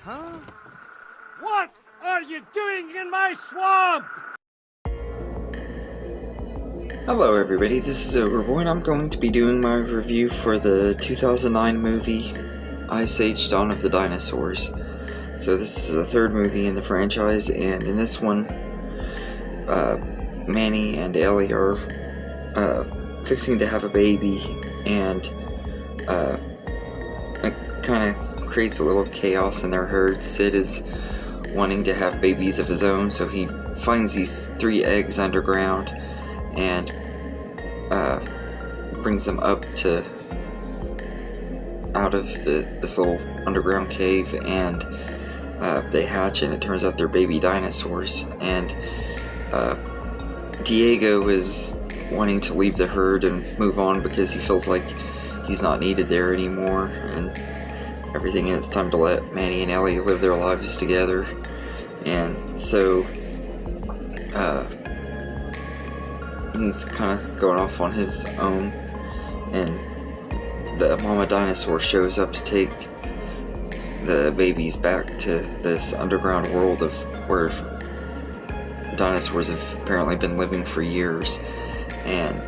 Huh? What are you doing in my swamp? Hello everybody, this is Overboy and I'm going to be doing my review for the 2009 movie Ice Age: Dawn of the Dinosaurs. So this is the third movie in the franchise, and in this one, Manny and Ellie are fixing to have a baby, and it kind of creates a little chaos in their herd. Sid is wanting to have babies of his own, so he finds these 3 eggs underground and brings them up to out of this little underground cave, and they hatch, and it turns out they're baby dinosaurs. And Diego is wanting to leave the herd and move on because he feels like he's not needed there anymore and everything, and it's time to let Manny and Ellie live their lives together. And so he's kind of going off on his own, and the mama dinosaur shows up to take the babies back to this underground world of where dinosaurs have apparently been living for years, and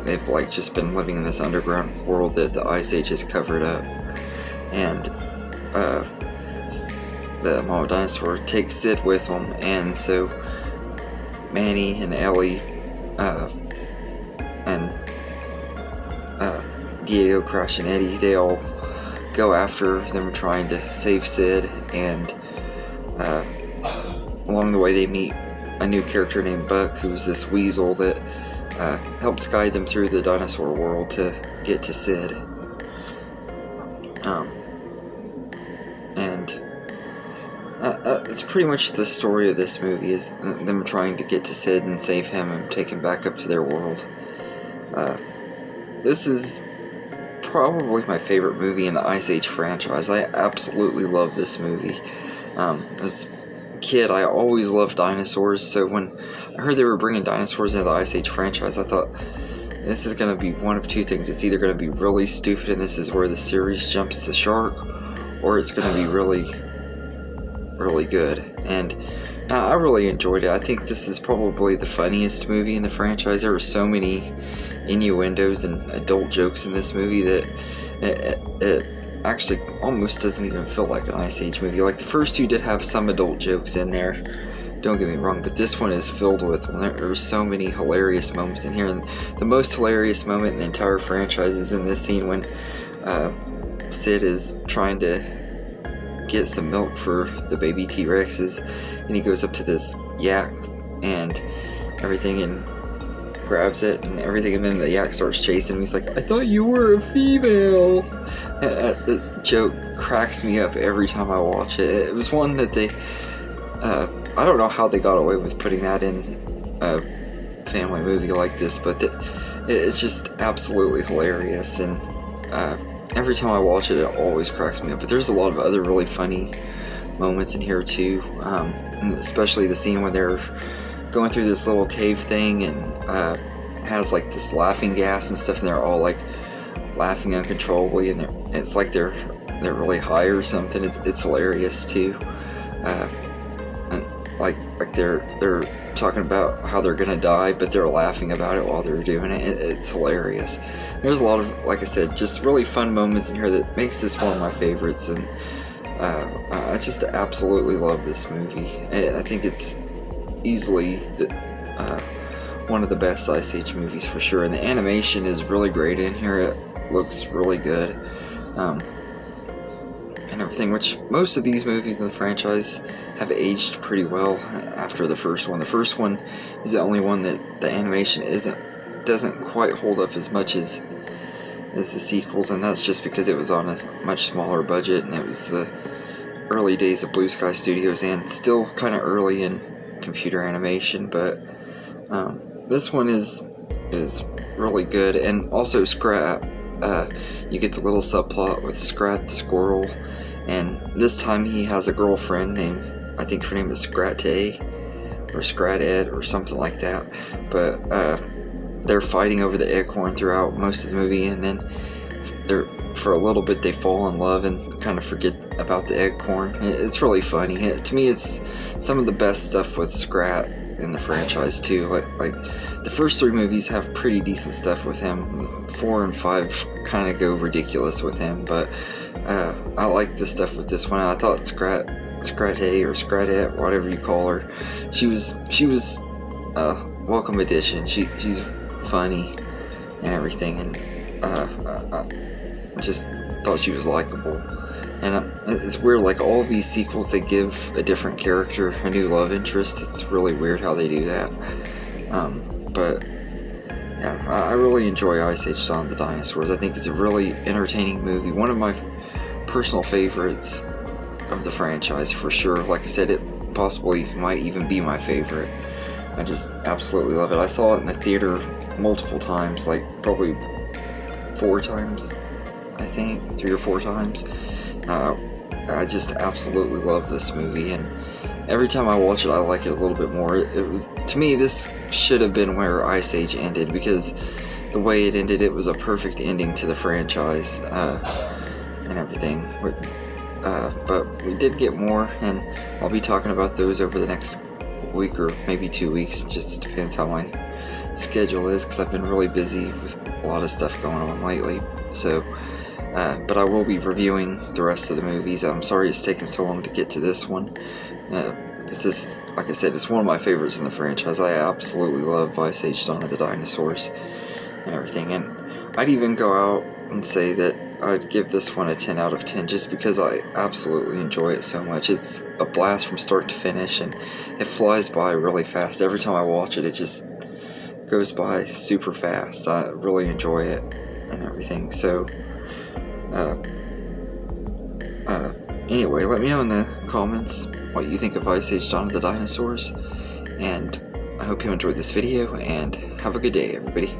they've like just been living in this underground world that the Ice Age has covered up. And the mama dinosaur takes Sid with them, and so Manny and Ellie and Diego, Crash, and Eddie, they all go after them trying to save Sid, and along the way they meet a new character named Buck, who's this weasel that helps guide them through the dinosaur world to get to Sid. And it's pretty much the story of this movie, is them trying to get to Sid and save him and take him back up to their world. This is probably my favorite movie in the Ice Age franchise. I absolutely love this movie. As a kid, I always loved dinosaurs, so when I heard they were bringing dinosaurs into the Ice Age franchise, I thought, this is going to be one of two things. It's either going to be really stupid and this is where the series jumps the shark, or it's going to be really good. And I really enjoyed it. I think this is probably the funniest movie in the franchise. There were so many innuendos and adult jokes in this movie that it actually almost doesn't even feel like an Ice Age movie. Like, the first two did have some adult jokes in there, don't get me wrong, but this one is filled with them. There are so many hilarious moments in here, and the most hilarious moment in the entire franchise is in this scene when Sid is trying to get some milk for the baby T-Rexes, and he goes up to this yak and everything and grabs it and everything, and then the yak starts chasing him. He's like, I thought you were a female. The joke cracks me up every time I watch it. It was one that they I don't know how they got away with putting that in a family movie like this, but it's just absolutely hilarious, and every time I watch it, it always cracks me up. But there's a lot of other really funny moments in here too, and especially the scene when they're going through this little cave thing, and it has like this laughing gas and stuff, and they're all like laughing uncontrollably, and it's like they're really high or something. It's hilarious too. And like they're talking about how they're gonna die, but they're laughing about it while they're doing it. It's hilarious. There's a lot of, like I said, just really fun moments in here that makes this one of my favorites, and I just absolutely love this movie. I think it's easily one of the best Ice Age movies for sure, and the animation is really great in here. It looks really good, and everything, which most of these movies in the franchise have aged pretty well after the first one. The first one is the only one that the animation doesn't quite hold up as much as the sequels, and that's just because it was on a much smaller budget, and it was the early days of Blue Sky Studios, and still kind of early in computer animation. But this one is really good. And also Scrat, you get the little subplot with Scrat the squirrel, and this time he has a girlfriend named, I think her name is Scrat-A or Scrat-Ed or something like that, but they're fighting over the acorn throughout most of the movie, and then for a little bit they fall in love and kind of forget about the eggcorn. It's really funny. To me, it's some of the best stuff with Scrat in the franchise too. Like the first 3 movies have pretty decent stuff with him. 4 and 5 kind of go ridiculous with him, but I like the stuff with this one. I thought Scratty or Scratette, whatever you call her, she was a welcome addition. She's funny and everything, and I just thought she was likable. And it's weird, like all of these sequels, they give a different character a new love interest. It's really weird how they do that. But yeah, I really enjoy Ice Age Dawn of the Dinosaurs. I think it's a really entertaining movie. One of my personal favorites of the franchise for sure. Like I said, it possibly might even be my favorite. I just absolutely love it. I saw it in the theater multiple times, like probably 4 times, I think, 3 or 4 times. I just absolutely love this movie, and every time I watch it, I like it a little bit more. It was, to me, this should have been where Ice Age ended, because the way it ended, it was a perfect ending to the franchise and everything. But we did get more, and I'll be talking about those over the next week or maybe 2 weeks. It just depends how my schedule is, because I've been really busy with a lot of stuff going on lately. So but I will be reviewing the rest of the movies. I'm sorry it's taken so long to get to this one, because this is, like I said, it's one of my favorites in the franchise. I absolutely love Ice Age Dawn of the Dinosaurs and everything, and I'd even go out and say that I'd give this one a 10 out of 10 just because I absolutely enjoy it so much. It's a blast from start to finish, and it flies by really fast. Every time I watch it, it just goes by super fast. I really enjoy it and everything. So anyway, let me know in the comments what you think of Ice Age Dawn of the Dinosaurs, and I hope you enjoyed this video, and have a good day, everybody.